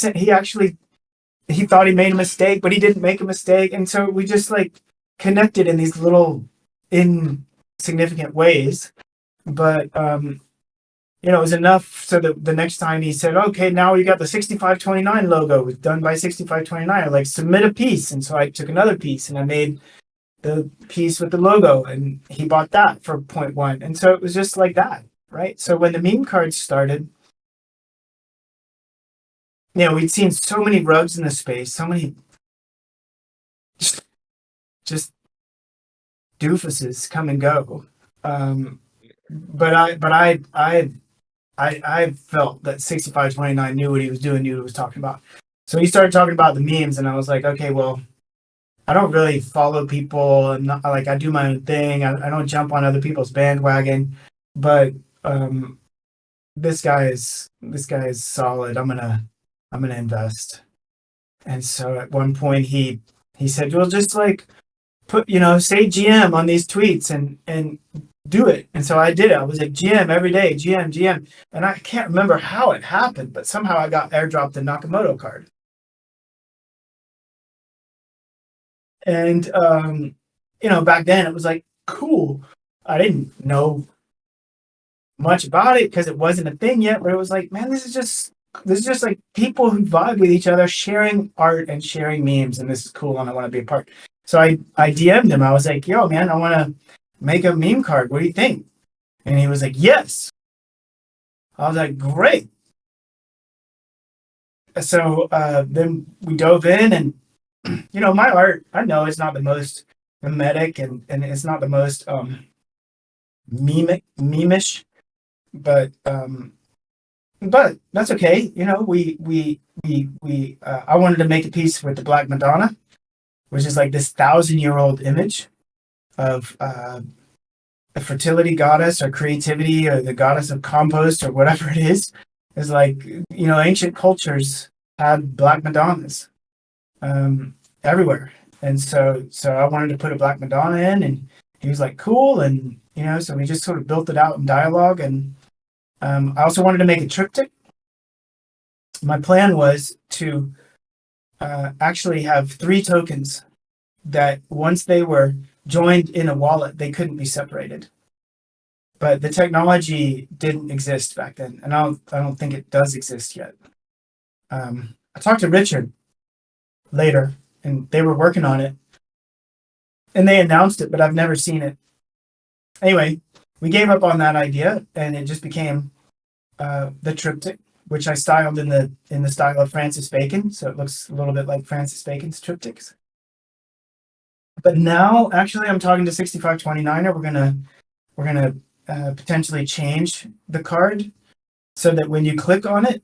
Speaker 1: made a mistake, but he didn't make a mistake, and so we just like connected in these little insignificant ways. But it was enough so that the next time he said, okay, now you got the 6529 logo, it was done by 6529. I like, submit a piece. And so I took another piece and I made the piece with the logo, and he bought that for 0.1. And so it was just like that, right? So when the meme cards started, we'd seen so many rugs in the space, so many just doofuses come and go. But I felt that 6529 knew what he was doing, knew what he was talking about. So he started talking about the memes, and I was like, okay, well, I don't really follow people, and not, like, I do my own thing. I don't jump on other people's bandwagon, but this guy is solid. I'm gonna invest. And so at one point he said, well, just like put, say GM on these tweets and do it. And so I did it. I was like, GM every day, GM. And I can't remember how it happened, but somehow I got airdropped the Nakamoto card. And, back then it was like, cool. I didn't know much about it because it wasn't a thing yet, but it was like, man, this is just like people who vibe with each other, sharing art and sharing memes. And this is cool. And I want to be a part. So I DM'd him. I was like, yo, man, I want to make a meme card. What do you think? And he was like, yes. I was like, great. So then we dove in, and my art, I know it's not the most mimetic, and it's not the most memish, but but that's okay. I wanted to make a piece with the Black Madonna, which is like this 1,000-year-old image of the fertility goddess or creativity or the goddess of compost or whatever it is like, ancient cultures had Black Madonnas everywhere. And so I wanted to put a Black Madonna in, and he was like, cool. And, so we just sort of built it out in dialogue. And I also wanted to make a triptych. My plan was to actually have 3 tokens that once they were joined in a wallet, they couldn't be separated. But the technology didn't exist back then, and I don't think it does exist yet. I talked to Richard later, and they were working on it, and they announced it, but I've never seen it. Anyway, we gave up on that idea, and it just became the triptych, which I styled in the style of Francis Bacon, so it looks a little bit like Francis Bacon's triptychs. But now, actually, I'm talking to 6529er. We're gonna potentially change the card so that when you click on it,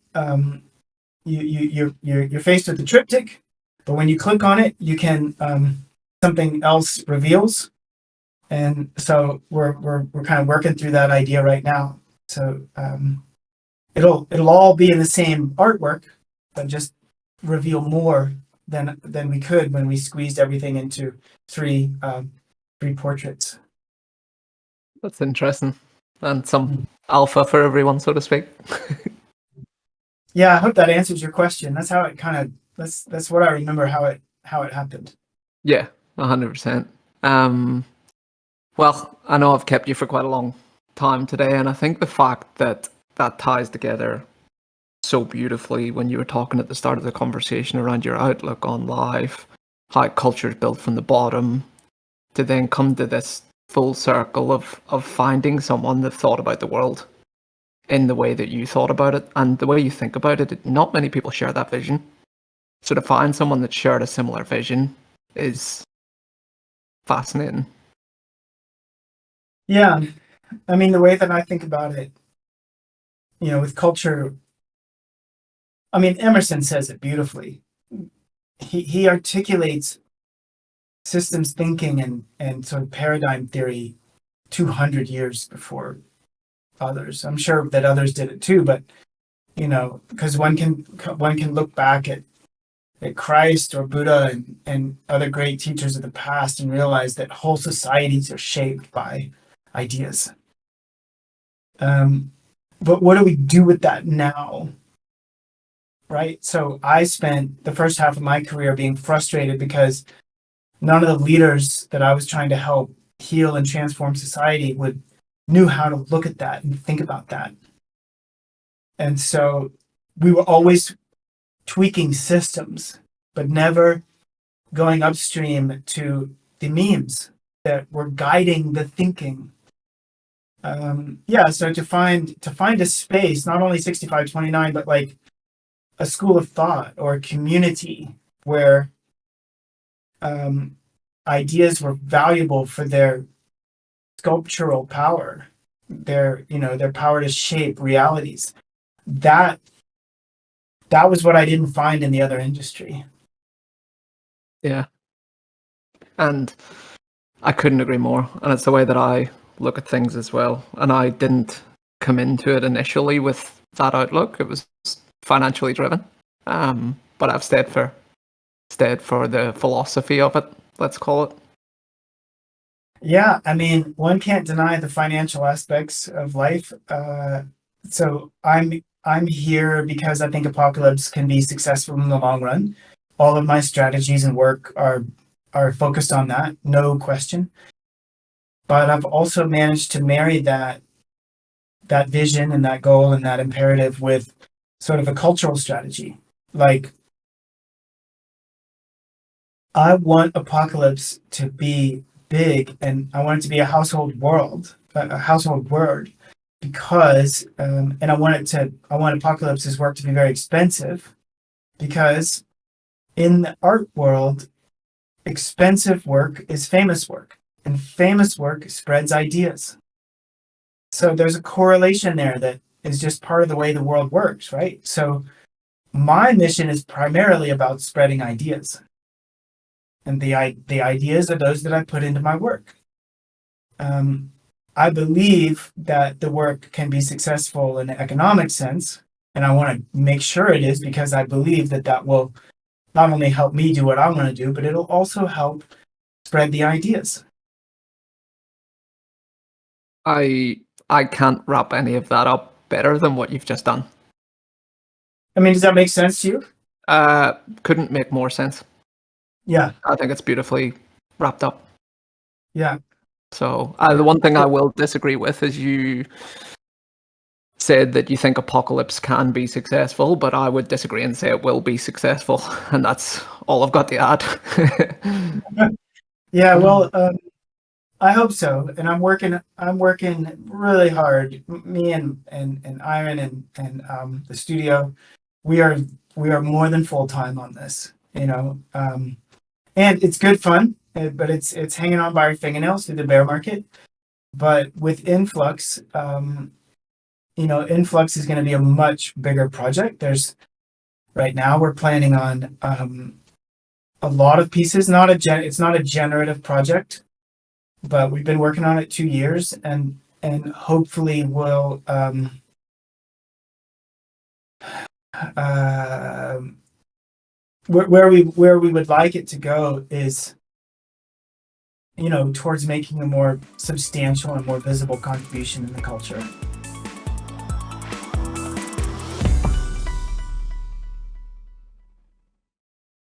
Speaker 1: you're faced with the triptych, but when you click on it, you can something else reveals, and so we're kind of working through that idea right now. So it'll all be in the same artwork, but just reveal more than we could when we squeezed everything into three portraits.
Speaker 2: That's interesting. And some alpha for everyone, so to speak.
Speaker 1: Yeah, I hope that answers your question. That's how it that's what I remember how it happened.
Speaker 2: Yeah, 100%. Well, I know I've kept you for quite a long time today, and I think the fact that that ties together so beautifully when you were talking at the start of the conversation around your outlook on life, how culture is built from the bottom, to then come to this full circle of finding someone that thought about the world in the way that you thought about it and the way you think about it. Not many people share that vision. So to find someone that shared a similar vision is fascinating.
Speaker 1: Yeah, I mean, the way that I think about it, with culture, I mean, Emerson says it beautifully. He articulates systems thinking and sort of paradigm theory 200 years before others. I'm sure that others did it too, but because one can look back at Christ or Buddha and other great teachers of the past and realize that whole societies are shaped by ideas. But what do we do with that now? Right? So I spent the first half of my career being frustrated because none of the leaders that I was trying to help heal and transform society knew how to look at that and think about that. And so we were always tweaking systems, but never going upstream to the memes that were guiding the thinking. So to find a space, not only 6529, but like a school of thought or a community where ideas were valuable for their sculptural power, their power to shape realities. That was what I didn't find in the other industry.
Speaker 2: Yeah. And I couldn't agree more. And it's the way that I look at things as well. And I didn't come into it initially with that outlook. It was financially driven. But I've stayed for the philosophy of it, let's call it.
Speaker 1: Yeah, I mean, one can't deny the financial aspects of life. So I'm here because I think Apocalypse can be successful in the long run. All of my strategies and work are focused on that, no question. But I've also managed to marry that vision and that goal and that imperative with sort of a cultural strategy. Like, I want Apocalypse to be big, and I want it to be a household word, because and I want Apocalypse's work to be very expensive, because in the art world, expensive work is famous work, and famous work spreads ideas. So there's a correlation there that is just part of the way the world works, right? So my mission is primarily about spreading ideas. And the ideas are those that I put into my work. I believe that the work can be successful in an economic sense, and I want to make sure it is, because I believe that that will not only help me do what I want to do, but it'll also help spread the ideas.
Speaker 2: I can't wrap any of that up better than what you've just done.
Speaker 1: I mean, does that make sense to you?
Speaker 2: Couldn't make more sense.
Speaker 1: Yeah,
Speaker 2: I think it's beautifully wrapped up.
Speaker 1: yeah.
Speaker 2: So the one thing I will disagree with is you said that you think apocalypse can be successful, but I would disagree and say it will be successful, and that's all I've got to add.
Speaker 1: Yeah, well, I hope so, and I'm working really hard. Me and Iron and the studio, we are more than full time on this, and it's good fun, but it's hanging on by our fingernails through the bear market. But with Influx, Influx is going to be a much bigger project. Right now we're planning on a lot of pieces. It's not a generative project, but we've been working on it 2 years, and hopefully we'll where we would like it to go is, towards making a more substantial and more visible contribution in the culture.